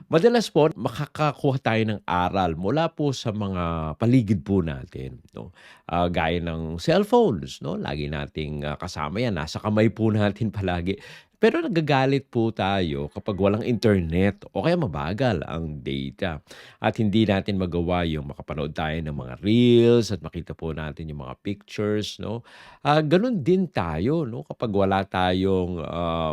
Madalas po makakakuha tayo ng aral mula po sa mga paligid po natin 'no. Gaya ng cellphones 'no, lagi nating, kasama 'yan, nasa kamay po natin palagi. Pero nagagalit po tayo kapag walang internet o kaya mabagal ang data at hindi natin magawa yung makapanood tayo ng mga reels at makita po natin yung mga pictures 'no. Gano'n din tayo 'no kapag wala tayong,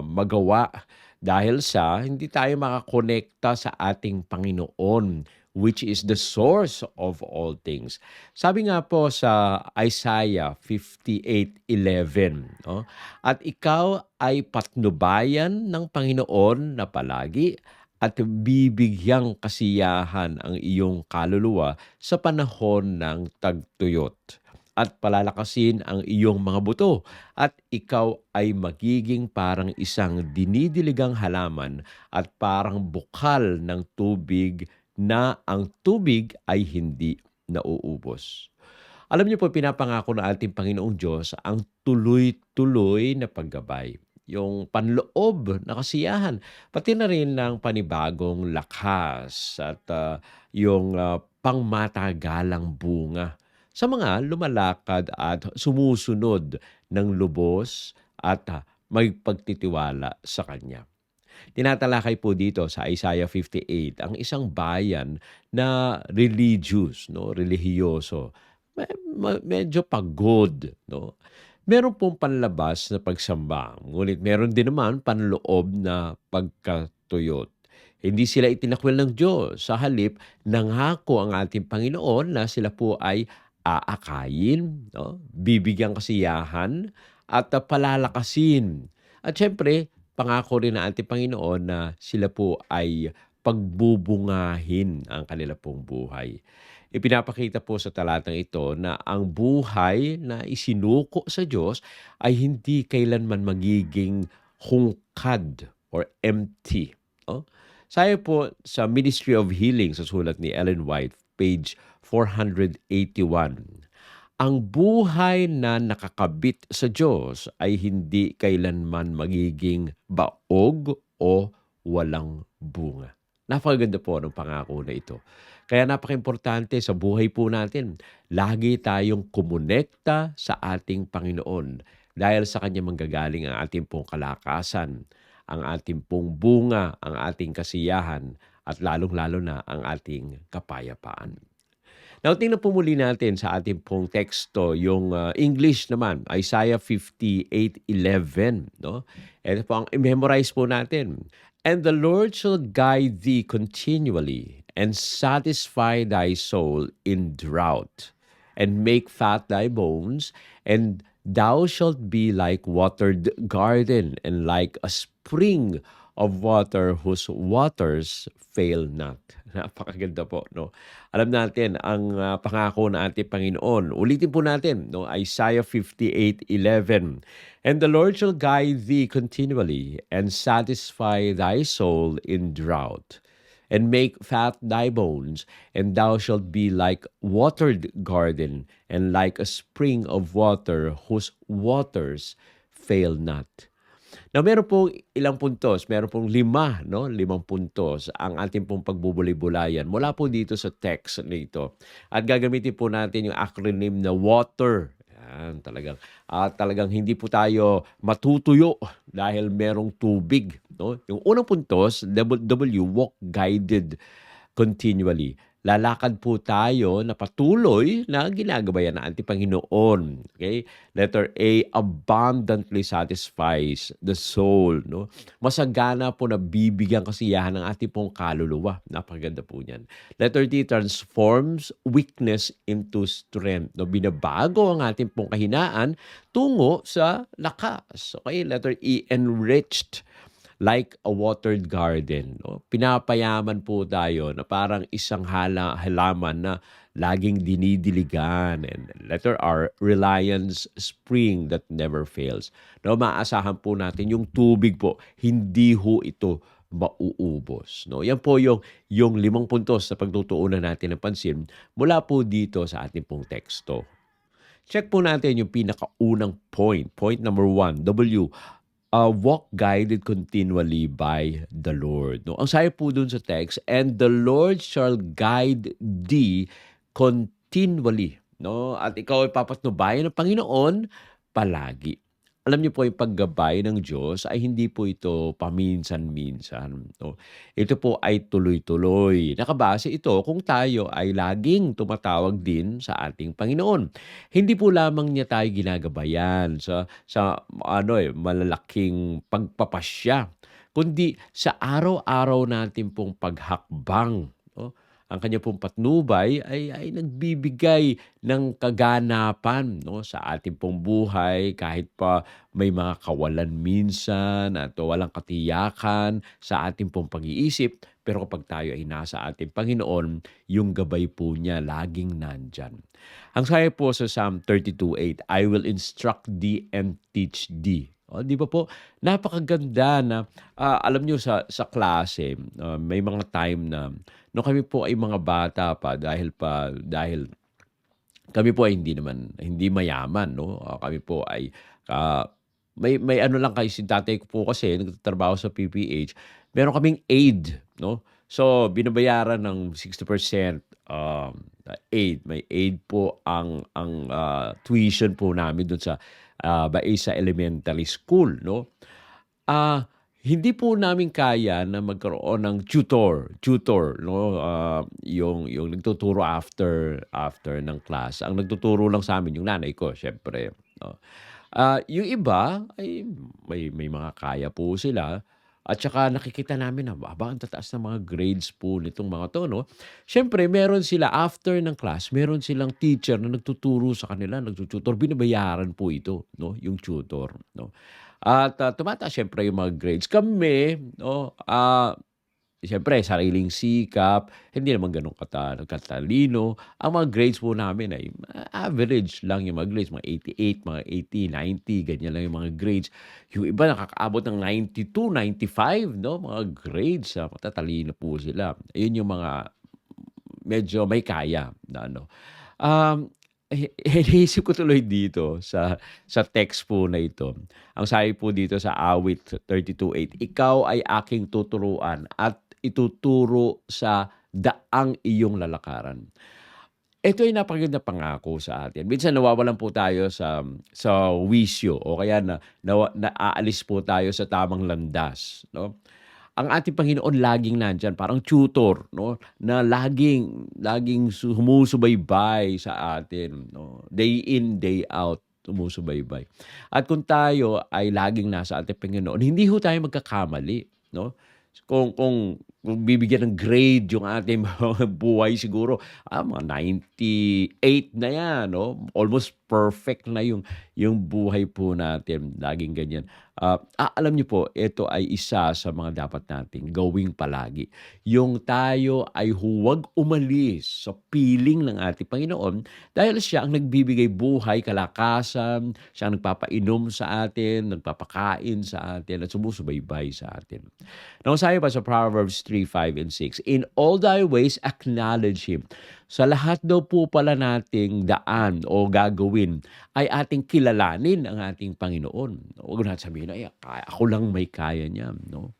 magawa dahil sa hindi tayo makakonekta sa ating Panginoon, which is the source of all things. Sabi nga po sa Isaiah 58:11, 'no, "At ikaw ay patnubayan ng Panginoon na palagi at bibigyang kasiyahan ang iyong kaluluwa sa panahon ng tagtuyot at palalakasin ang iyong mga buto at ikaw ay magiging parang isang dinidiligang halaman at parang bukal ng tubig na ang tubig ay hindi nauubos." Alam niyo po, pinapangako ng ating Panginoong Diyos ang tuloy-tuloy na paggabay, yung panloob na kasiyahan, pati na rin ng panibagong lakas at yung pangmatagalang bunga sa mga lumalakad at sumusunod ng lubos at may pagtitiwala sa Kanya. Tinatalakay po dito sa Isaiah 58 ang isang bayan na religious 'no, relihiyoso. Medyo pagod 'no. Meron pong panlabas na pagsamba, ngunit meron din naman panloob na pagkatuyot. Hindi sila itinakwil ng Diyos, sa halip nangako ang ating Panginoon na sila po ay aakayin 'no, bibigyang kasiyahan at palalakasin. At siyempre pangako rin ng ating Panginoon na sila po ay pagbubungahin ang kanila pong buhay. Ipinapakita po sa talatang ito na ang buhay na isinuko sa Diyos ay hindi kailanman magiging hungkad or empty. Oh. Sayo po sa Ministry of Healing sa sulat ni Ellen White, page 481. Ang buhay na nakakabit sa Diyos ay hindi kailanman magiging baog o walang bunga. Napakaganda po ng pangako na ito. Kaya napakaimportante sa buhay po natin, lagi tayong kumonekta sa ating Panginoon dahil sa Kanya manggagaling ang ating pong kalakasan, ang ating pong bunga, ang ating kasiyahan, at lalong-lalo na ang ating kapayapaan. Now, tingnan po muli natin sa ating pong teksto, yung English naman, Isaiah 58:11. No? Ito po ang i-memorize po natin. "And the Lord shall guide thee continually, and satisfy thy soul in drought, and make fat thy bones, and thou shalt be like watered garden, and like a spring of water whose waters fail not." Napakaganda po, no? Alam natin ang pangako ng ating Panginoon. Ulitin po natin, no? Isaiah 58:11. "And the Lord shall guide thee continually, and satisfy thy soul in drought, and make fat thy bones, and thou shalt be like watered garden, and like a spring of water whose waters fail not." Now, meron pong ilang puntos, meron pong 5, no, 5 puntos ang ating pong pagbubulay-bulayan mula po dito sa text nito. At gagamitin po natin yung acronym na WATER. Yan, talagang hindi po tayo matutuyo dahil merong tubig, no? Yung unang puntos, W, walk guided continually. Lalakad po tayo na patuloy na ginagabayan ng ating Panginoon. Okay? Letter A, abundantly satisfies the soul. No? Masagana po na bibigyan kasiyahan ng ating pong kaluluwa. Napakaganda po niyan. Letter D, transforms weakness into strength. No? Binabago ang ating pong kahinaan tungo sa lakas. Okay? Letter E, enriched like a watered garden. No? Pinapayaman po tayo na parang isang halaman na laging dinidiligan. And letter R, reliance spring that never fails. No, maasahan po natin yung tubig po, hindi ho ito mauubos. No? Yan po yung 5 puntos na pagtutuunan natin ng pansin mula po dito sa ating pong teksto. Check po natin yung pinakaunang point. Point number 1, W. walk guided continually by the Lord. No? Ang sabi po dun sa text, and the Lord shall guide thee continually. No? At ikaw ay papatnubayan ng Panginoon palagi. Alam niyo po yung paggabay ng Diyos ay hindi po ito paminsan-minsan. No? Ito po ay tuloy-tuloy. Nakabase ito kung tayo ay laging tumatawag din sa ating Panginoon. Hindi po lamang niya tayo ginagabayan sa malalaking pagpapasya, kundi sa araw-araw natin pong paghakbang. No? Ang kanya pong patnubay ay nagbibigay ng kaganapan, no, sa ating pong buhay kahit pa may mga kawalan minsan at walang katiyakan sa ating pong pag-iisip. Pero kapag tayo ay nasa ating Panginoon, yung gabay po niya laging nandyan. Ang sabi po sa Psalm 32:8, I will instruct thee and teach thee. O, di ba po? Napakaganda na alam niyo sa klase, may mga time na no kami po ay mga bata pa dahil kami po ay hindi mayaman, no. Kami po ay may ano lang kasi tatay ko po kasi nagtatrabaho sa PPH, meron kaming aid, no. So binabayaran ng 60% aid. May aid po ang tuition po namin dun sa Baeza Elementary School, no. Ah, Hindi po namin kaya na magkaroon ng tutor 'no, yung nagtuturo after ng class. Ang nagtuturo lang sa'min yung nanay ko siyempre, 'no. Yung iba ay may mga kaya po sila at saka nakikita namin na, aba, ang tataas ng mga grades po nitong mga 'to 'no. Siyempre meron sila after ng class, meron silang teacher na nagtuturo sa kanila, nagtu-tutor, binabayaran po ito 'no, yung tutor 'no. At tumataas siyempre yung mga grades. Kami 'no, siyempre sariling sikap, hindi naman gano'n katalino. Ang mga grades po namin ay average lang yung mga grades, mga 88, mga 80, 90, ganyan lang yung mga grades. Yung iba nakakaabot ng 92, 95 'no, mga grades, matatalino po sila. Ayun yung mga medyo may kaya na ano. Um, Iniisip ko tuloy dito sa text po na ito. Ang sabi po dito sa awit 32:8, ikaw ay aking tuturuan at ituturo sa daang iyong lalakaran. Ito ay napakagandang pangako sa atin. Minsan nawawalan po tayo sa wisyo o kaya naaalis po tayo sa tamang landas, 'no? Ang ating Panginoon laging nandiyan, parang tutor 'no, na laging laging sumusubaybay sa atin 'no, day in, day out, sumusubaybay. At kung tayo ay laging nasa ating Panginoon, hindi ho tayo magkakamali 'no. Kung bibigyan ng grade yung ating mga buhay siguro, mga 98 na 'yan 'no, almost perfect na yung buhay po natin, laging ganyan. Alam niyo po, ito ay isa sa mga dapat nating gawing palagi. Yung tayo ay huwag umalis sa piling ng ating Panginoon dahil siya ang nagbibigay buhay, kalakasan, siya ang nagpapainom sa atin, nagpapakain sa atin, at sumusubaybay sa atin. Now, sabi pa sa Proverbs 3:5 and 6, in all thy ways acknowledge Him. Sa lahat daw po pala nating daan o gagawin ay ating kilalanin ang ating Panginoon. Huwag natin sabihin na, ako lang may kaya niyan, 'no?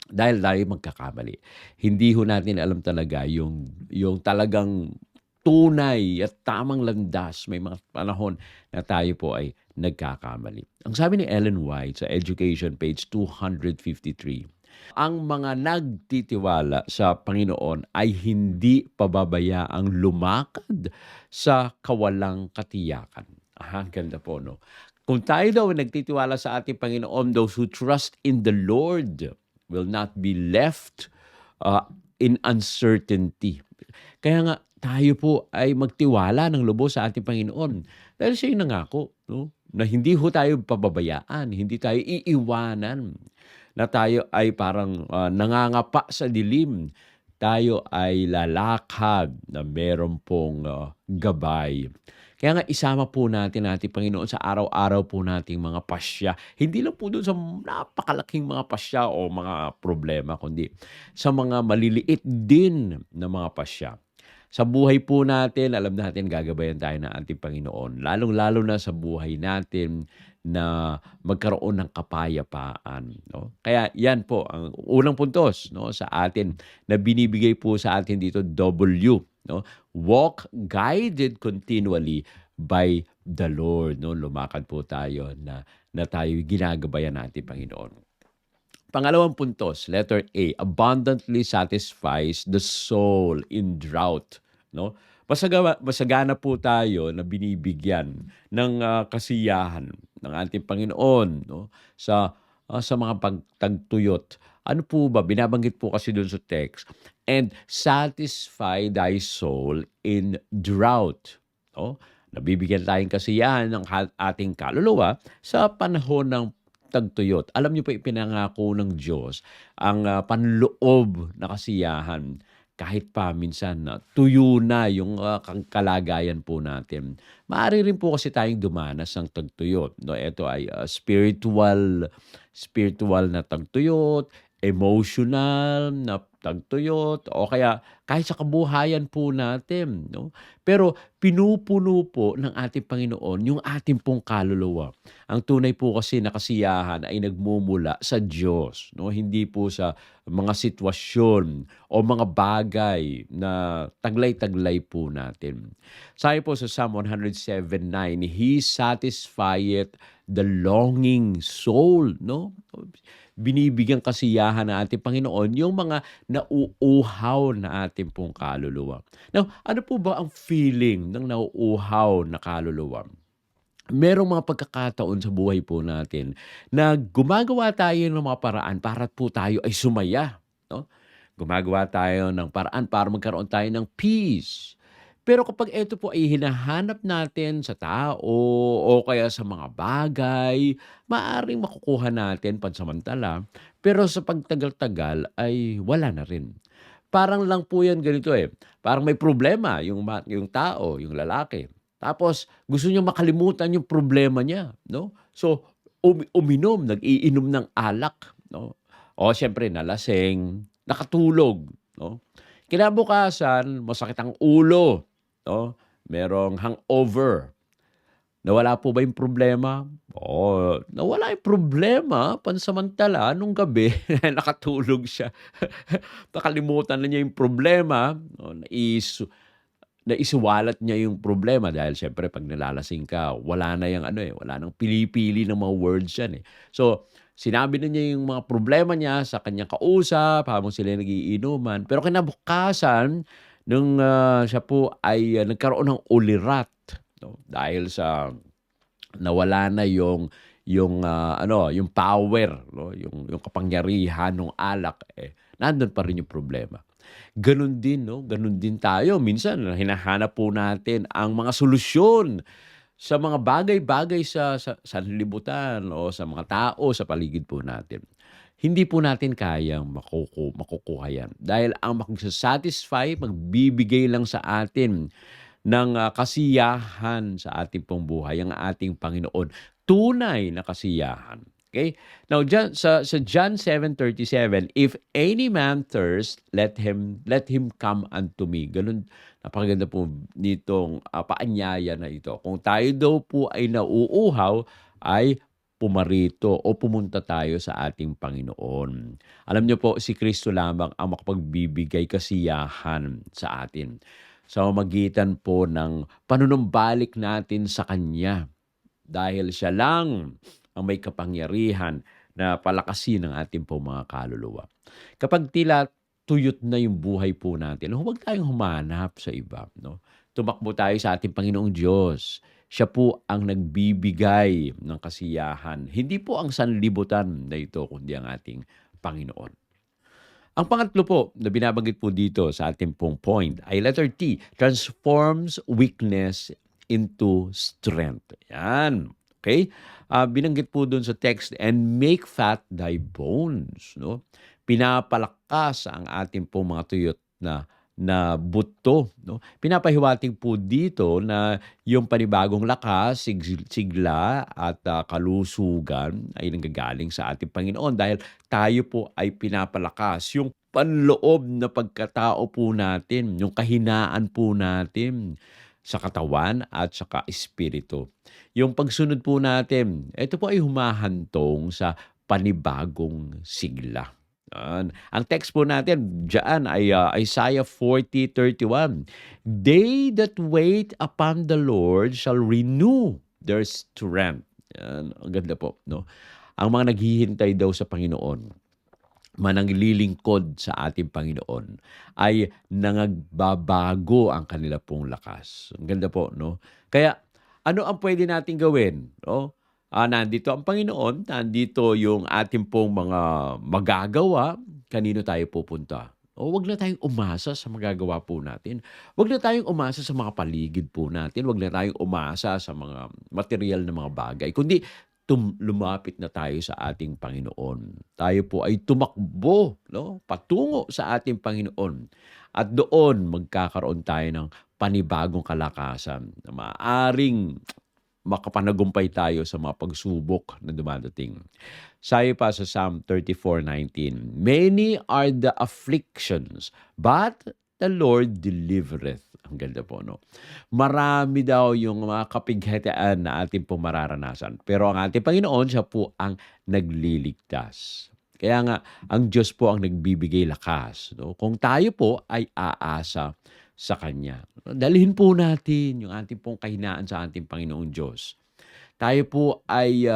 Dahil tayo magkakamali. Hindi ho natin alam talaga yung talagang tunay at tamang landas. May mga panahon na tayo po ay nagkakamali. Ang sabi ni Ellen White sa Education page 253, ang mga nagtitiwala sa Panginoon ay hindi pababayaang lumakad sa kawalang katiyakan. Ang ganda po 'no. Kung tayo daw ay nagtitiwala sa ating Panginoon, those who trust in the Lord will not be left in uncertainty. Kaya nga tayo po ay magtiwala ng lubos sa ating Panginoon dahil siya'y nangako 'no, na hindi ho tayo pababayaan, hindi tayo iiwanan, na tayo ay parang nangangapa sa dilim. Tayo ay lalakad na meron pong gabay. Kaya nga isama po natin ating Panginoon sa araw-araw po nating mga pasya. Hindi lang po do'n sa napakalaking mga pasya o mga problema, kundi sa mga maliliit din na mga pasya. Sa buhay po natin, alam natin gagabayan tayo ng ating Panginoon, lalong-lalo na sa buhay natin na magkaroon ng kapayapaan, 'no? Kaya 'yan po ang unang puntos, 'no, sa atin na binibigay po sa atin dito, W, 'no? Walk guided continually by the Lord, 'no? Lumakad po tayo na tayo'y ginagabayan ng ating Panginoon. Pangalawang puntos, letter A, abundantly satisfies the soul in drought, 'no? Masagana po tayo na binibigyan ng, kasiyahan ng ating Panginoon, 'no, sa mga pagtagtuyot. Ano po ba, binabanggit po kasi do'n sa text, "And satisfy thy soul in drought." Oh, nabibigyan tayong kasiyahan ng ating kaluluwa sa panahon ng tagtuyot. Alam niyo po ipinangako ng Diyos ang, panloob na kasiyahan kahit pa minsan na tuyo na yung, kalagayan po natin. Maaari rin po kasi tayong dumanas ng tagtuyot, 'no. Ito ay, spiritual na tagtuyot, emotional na tagtuyot, o kaya kahit sa kabuhayan po natin, 'no. Pero pinupuno po ng ating Panginoon yung ating pong kaluluwa. Ang tunay po kasi na kasiyahan ay nagmumula sa Diyos, 'no, hindi po sa mga sitwasyon o mga bagay na taglay-taglay po natin. Sabi po sa Psalm 107:9, "He satisfieth the longing soul," 'no? Binibigyan kasiyahan ng ating Panginoon yung mga nauuhaw na ating pong kaluluwa. Now, ano po ba ang feeling ng nauuhaw na kaluluwa? Merong mga pagkakataon sa buhay po natin na gumagawa tayo ng mga paraan para po tayo ay sumaya, 'no? Gumagawa tayo ng paraan para magkaroon tayo ng peace. Pero kapag ito po ay hinahanap natin sa tao o kaya sa mga bagay, maaaring makukuha natin pansamantala, pero sa pagtagal-tagal ay wala na rin. Parang lang po 'yan ganito, eh, parang may problema yung tao, yung lalaki. Tapos gusto niyang makalimutan yung problema niya, 'no? So, uminom, nag-iinom ng alak, 'no? O siyempre nalasing, nakatulog, 'no? Kinabukasan masakit ang ulo, 'no? Merong hangover. Nawala po ba yung problema? Oo, nawala yung problema pansamantala nung gabi nakatulog siya. Nakalimutan na niya yung problema, 'no, naisiwalat niya yung problema dahil siyempre 'pag nalalasing ka wala na yang ano, eh, wala ng pili-pili ng mga words yan, eh. So, sinabi na niya yung mga problema niya sa kanyang kausap habang sila'y nagiinuman. Pero kinabukasan nung, siya po ay, nagkaroon ng ulirat, 'no, dahil sa nawala na yung power, 'no, yung kapangyarihan ng alak, eh, nandun pa rin yung problema. Gano'n din, 'no, gano'n din tayo minsan hinahanap po natin ang mga solusyon sa mga bagay-bagay sa sanlibutan o sa mga tao sa paligid po natin. Hindi po natin kayang makukuha 'yan dahil ang magbibigay lang sa atin ng, kasiyahan sa ating pong buhay ang ating Panginoon, tunay na kasiyahan, okay. Now diyan sa John 7:37, "If any man thirst, let him come unto me." Gano'n, napakaganda po nitong, paanyaya na ito. Kung tayo daw po ay nauuhaw, ay pumarito o pumunta tayo sa ating Panginoon. Alam niyo po, si Kristo lamang ang makapagbibigay kasiyahan sa atin sa pamamagitan po ng panunumbalik natin sa Kanya. Dahil siya lang ang may kapangyarihan na palakasin ang ating po mga kaluluwa. Kapag tila tuyot na yung buhay po natin, huwag tayong humanap sa iba, 'no? Tumakbo tayo sa ating Panginoong Diyos. Siya po ang nagbibigay ng kasiyahan. Hindi po ang sanlibutan na ito, kundi ang ating Panginoon. Ang pangatlo po na binabanggit po dito sa ating pong point ay letter T, transforms weakness into strength. Yan, okay. Binanggit po dun sa text, "And make fat thy bones," 'no. Pinapalakas ang ating pong mga tuyot na na buto, 'no. Pinapahiwatig po dito na yung panibagong lakas, sigla at, kalusugan ay nanggagaling sa ating Panginoon dahil tayo po ay pinapalakas. Yung panloob na pagkatao po natin, yung kahinaan po natin sa katawan at saka espiritu. Yung pagsunod po natin, ito po ay humahantong sa panibagong sigla. Yan. Ang text po natin diyan ay Isaiah 40:31. They that wait upon the Lord shall renew their strength. Yan, ang ganda po, no? Ang mga naghihintay daw sa Panginoon, mananglilingkod sa ating Panginoon, ay nangagbabago ang kanila pong lakas. Ang ganda po, no? Kaya ano ang pwede nating gawin, no? Nandito ang Panginoon, nandito yung ating pong mga magagawa, kanino tayo pupunta? O wag na tayong umasa sa magagawa po natin. Wag na tayong umasa sa mga paligid po natin. Wag na tayong umasa sa mga material na mga bagay. Kundi lumapit na tayo sa ating Panginoon. Tayo po ay tumakbo, no? Patungo sa ating Panginoon. At doon magkakaroon tayo ng panibagong kalakasan na maaaring makapanagumpay tayo sa mga pagsubok na dumadating. Sabi pa sa Psalm 34:19, many are the afflictions, but the Lord delivereth. Ang ganda po, no? Marami daw yung mga kapighataan na ating pong mararanasan. Pero ang ating Panginoon, siya po ang nagliligtas. Kaya nga, ang Diyos po ang nagbibigay lakas. No? Kung tayo po ay aasa sa Kanya. Dalhin po natin yung ating pong kahinaan sa ating Panginoong Diyos. Tayo po ay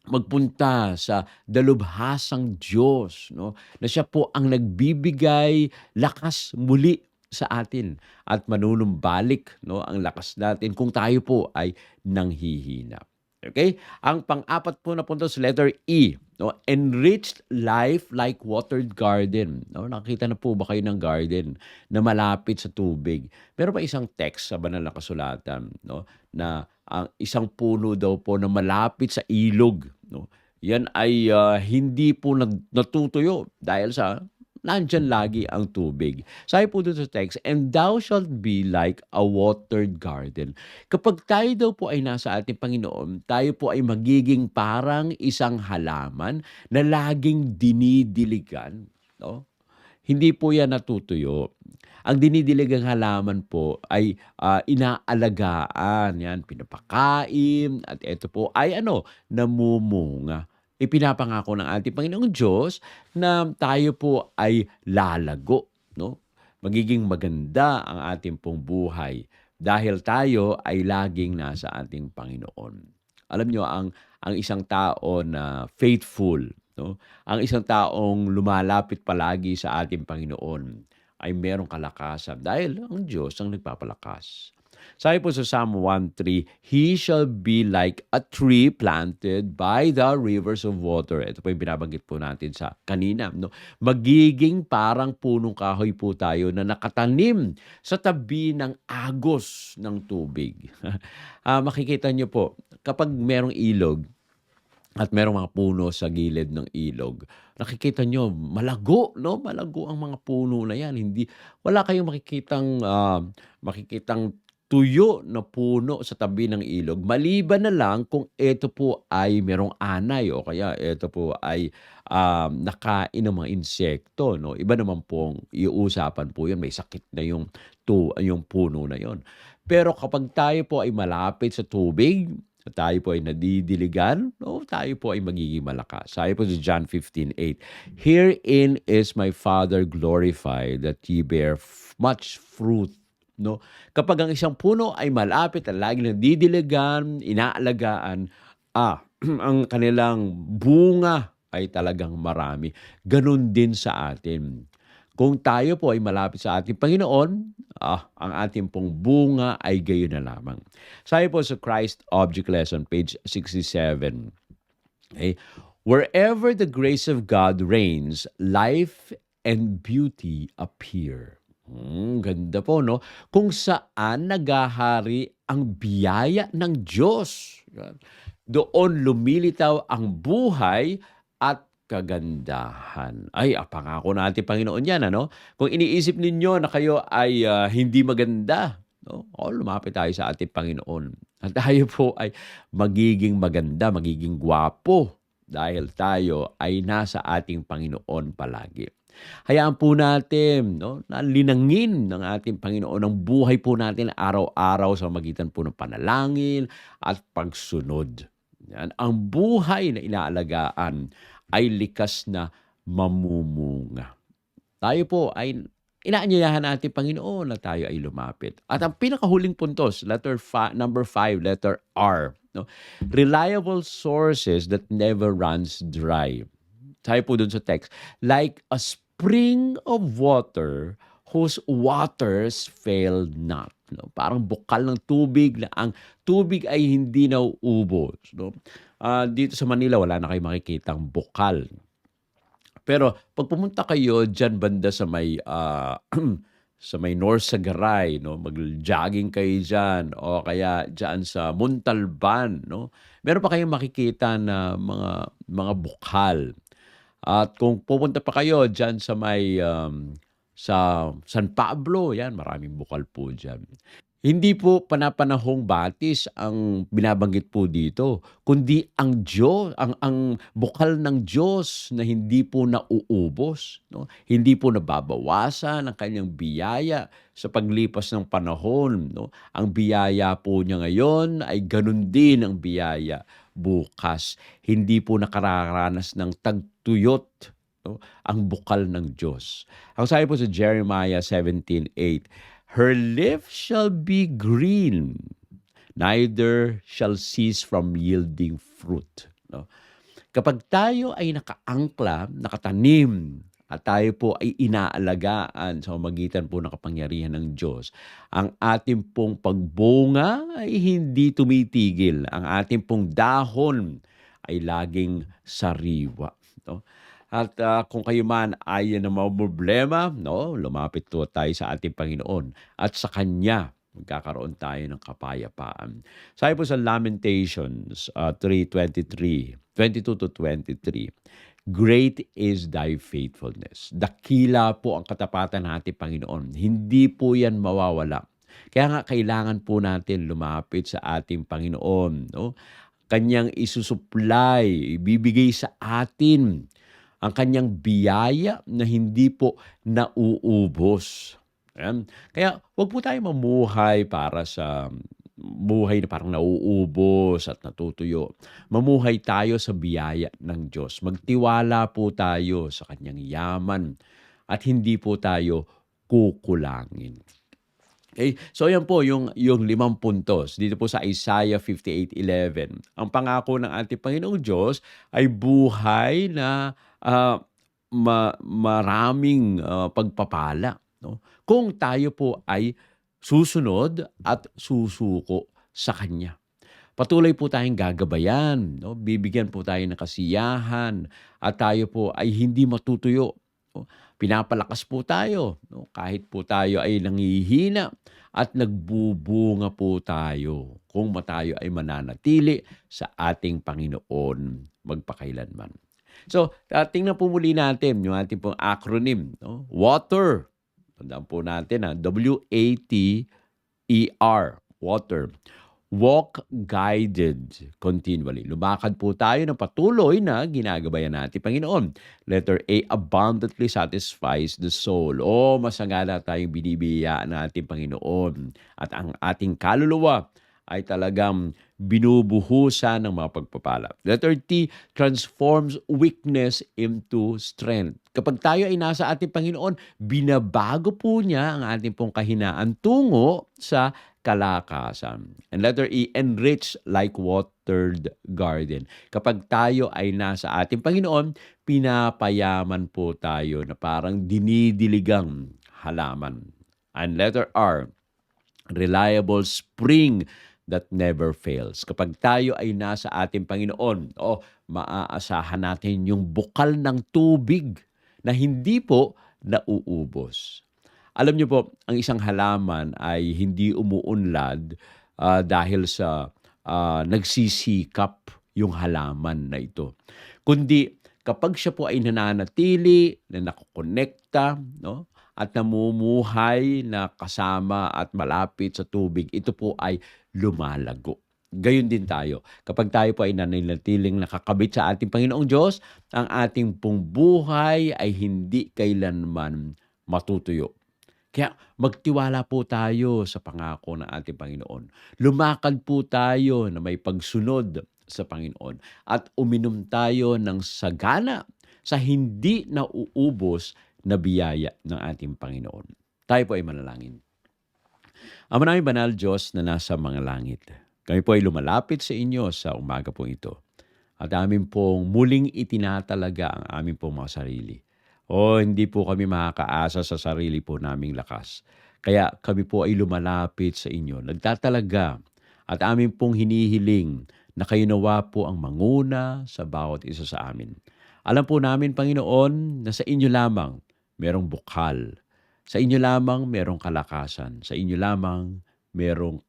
magpunta sa dalubhasang Diyos, no? Na siya po ang nagbibigay lakas muli sa atin at manunumbalik, no, ang lakas natin kung tayo po ay nanghihina. Okay? Ang pang-apat po na punto sa letter E, no? Enriched life like watered garden. No? Nakita na po ba kayo ng garden na malapit sa tubig? Meron pa isang text sa banal na kasulatan, no? Na ang isang puno daw po na malapit sa ilog, no? Yan ay hindi po natutuyo dahil sa nandyan lagi ang tubig. Sabi po dito sa text, and thou shalt be like a watered garden. Kapag tayo daw po ay nasa ating Panginoon, tayo po ay magiging parang isang halaman na laging dinidiligan. No? Hindi po yan natutuyo. Ang dinidiligang halaman po ay inaalagaan. Yan, pinapakain. At ito po ay namumunga. Ipinapangako ng ating Panginoong Diyos na tayo po ay lalago, no? Magiging maganda ang ating pong buhay dahil tayo ay laging nasa ating Panginoon. Alam niyo, ang isang tao na faithful, no? Ang isang taong lumalapit palagi sa ating Panginoon ay merong kalakasan dahil ang Diyos ang nagpapalakas. Sabi po sa Psalm 1:3, he shall be like a tree planted by the rivers of water. Ito po yung binabanggit po natin sa kanina. No? Magiging parang punong kahoy po tayo na nakatanim sa tabi ng agos ng tubig. Makikita nyo po, kapag merong ilog, at merong mga puno sa gilid ng ilog, nakikita nyo, malago, no? Malago ang mga puno na yan. Wala kayong makikitang tuyo na puno sa tabi ng ilog. Maliban na lang kung ito po ay merong anay o kaya ito po ay nakain ng mga insekto, no? Iba naman pong iuusapan po yan. May sakit na yung puno na yon. Pero kapag tayo po ay malapit sa tubig, tayo po ay nadidiligan, no? Tayo po ay magiging malakas. Sabi po sa John 15:8, herein is my Father glorified, that ye bear much fruit. No? Kapag ang isang puno ay malapit at lagi nadidiligan, inaalagaan, ang kanilang bunga ay talagang marami. Ganun din sa atin. Kung tayo po ay malapit sa ating Panginoon, ang ating pong bunga ay gayon na lamang. Sabi po sa Christ Object Lesson, page 67, okay? Wherever the grace of God reigns, life and beauty appear. Ganda po, no? Kung saan nagahari ang biyaya ng Diyos. Doon lumilitaw ang buhay at kagandahan. Ay, pangako natin, Panginoon yan, ano? Kung iniisip ninyo na kayo ay hindi maganda, no? Lumapit tayo sa ating Panginoon. At tayo po ay magiging maganda, magiging gwapo dahil tayo ay nasa ating Panginoon palagi. Hayaan po natin 'no, na linangin ng ating Panginoon ang buhay po natin araw-araw sa magitan po ng panalangin at pagsunod. Yan, ang buhay na inaalagaan ay likas na mamumunga. Tayo po ay inaanyayahan natin Panginoon na tayo ay lumapit. At ang pinakahuling puntos, number 5, letter R, 'no, reliable sources that never runs dry. Sabi po dun sa text, like a spring of water whose waters fail not. No? Parang bukal ng tubig na ang tubig ay hindi nauubos. No? Dito sa Manila, wala na kayong makikitang bukal. Pero pag pumunta kayo dyan banda sa may sa may North Sagaray, no, mag-jogging kayo diyan o kaya diyan sa Montalban, no. Meron pa kayong makikita na mga bukal. At kung pupunta pa kayo diyan sa may sa San Pablo, yan maraming bukal po diyan. Hindi po panapanahong batis ang binabanggit po dito, kundi ang Diyos, ang bukal ng Diyos na hindi po nauubos, 'no? Hindi po nababawasan ang kanyang biyaya sa paglipas ng panahon, 'no? Ang biyaya po niya ngayon ay gano'n din ang biyaya bukas. Hindi po nakararanas ng tagtuyot, 'no, ang bukal ng Diyos. Ang sabi po sa Jeremiah 17:8, "Her leaf shall be green, neither shall cease from yielding fruit." No? Kapag tayo ay nakaangkla, nakatanim, at tayo po ay inaalagaan sa pamamagitan po ng kapangyarihan ng Diyos, ang ating pong pagbunga ay hindi tumitigil. Ang ating pong dahon ay laging sariwa. No? At kung kayo man ay namomroblema, no, lumapit po tayo sa ating Panginoon at sa Kanya magkakaroon tayo ng kapayapaan. Sabi po sa Lamentations 3:23, 22-23, "Great is thy faithfulness." Dakila po ang katapatan ng ating Panginoon. Hindi po yan mawawala. Kaya nga kailangan po natin lumapit sa ating Panginoon. No? Kanyang isusupply, ibibigay sa atin ang kanyang biyaya na hindi po nauubos. Ayan. Kaya wag po tayo mamuhay para sa buhay na parang nauubos at natutuyo. Mamuhay tayo sa biyaya ng Diyos. Magtiwala po tayo sa kanyang yaman at hindi po tayo kukulangin. Okay? So yan po yung 5 puntos dito po sa Isaiah 58:11. Ang pangako ng ating Panginoong Diyos ay buhay na maraming pagpapala, no? Kung tayo po ay susunod at susuko sa Kanya. Patuloy po tayong gagabayan, no? Bibigyan po tayo ng kasiyahan at tayo po ay hindi matutuyo. No? Pinapalakas po tayo, no? Kahit po tayo ay nangihina at nagbubunga po tayo kung tayo ay mananatili sa ating Panginoon magpakailanman. So, tingnan po muli natin yung ating pong acronym, no? Water. Tandaan po natin WATER, water. Walk guided continually. Lumakad po tayo ng patuloy na ginagabayan natin, Panginoon. Letter A, abundantly satisfies the soul. Masagana tayong binibiyayaan ng ating Panginoon. At ang ating kaluluwa ay talagang binubuhusan ng mga pagpapala. Letter T, transforms weakness into strength. Kapag tayo ay nasa ating Panginoon, binabago po niya ang ating pong kahinaan tungo sa kalakasan. And letter E, enrich like watered garden. Kapag tayo ay nasa ating Panginoon, pinapayaman po tayo na parang dinidiligang halaman. And letter R, reliable spring that never fails. Kapag tayo ay nasa ating Panginoon, maaasahan natin yung bukal ng tubig na hindi po nauubos. Alam niyo po, ang isang halaman ay hindi umuunlad dahil sa nagsisikap yung halaman na ito. Kundi kapag siya po ay nananatili, na nakokonekta, no, at namumuhay na kasama at malapit sa tubig, ito po ay lumalago. gayon din tayo. Kapag tayo po ay nananatiling nakakabit sa ating Panginoong Diyos, ang ating pong buhay ay hindi kailanman matutuyo. Kaya magtiwala po tayo sa pangako ng ating Panginoon. Lumakad po tayo na may pagsunod sa Panginoon at uminom tayo ng sagana sa hindi nauubos na biyaya ng ating Panginoon. Tayo po ay manalangin. Ama naming banal Diyos na nasa mga langit, kami po ay lumalapit sa inyo sa umaga po ito. At amin pong muling itinatalaga ang aming pong mga sarili. O hindi po kami makakaasa sa sarili po naming lakas. Kaya kami po ay lumalapit sa inyo, nagtatalaga at amin pong hinihiling na kayo nawa po ang manguna sa bawat isa sa amin. Alam po namin, Panginoon, na sa inyo lamang merong bukal. Sa inyo lamang merong kalakasan. Sa inyo lamang merong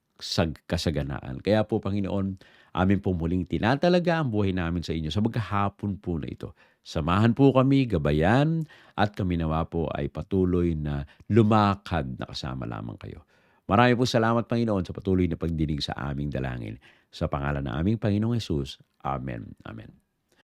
kasaganaan. Kaya po, Panginoon, amin pong muling tinatalaga ang buhay namin sa inyo sa maghapon po na ito. Samahan po kami, gabayan, at kami nawa po ay patuloy na lumakad na kasama lamang kayo. Marami po salamat, Panginoon, sa patuloy na pagdinig sa aming dalangin. Sa pangalan ng aming Panginoong Hesus. Amen. Amen.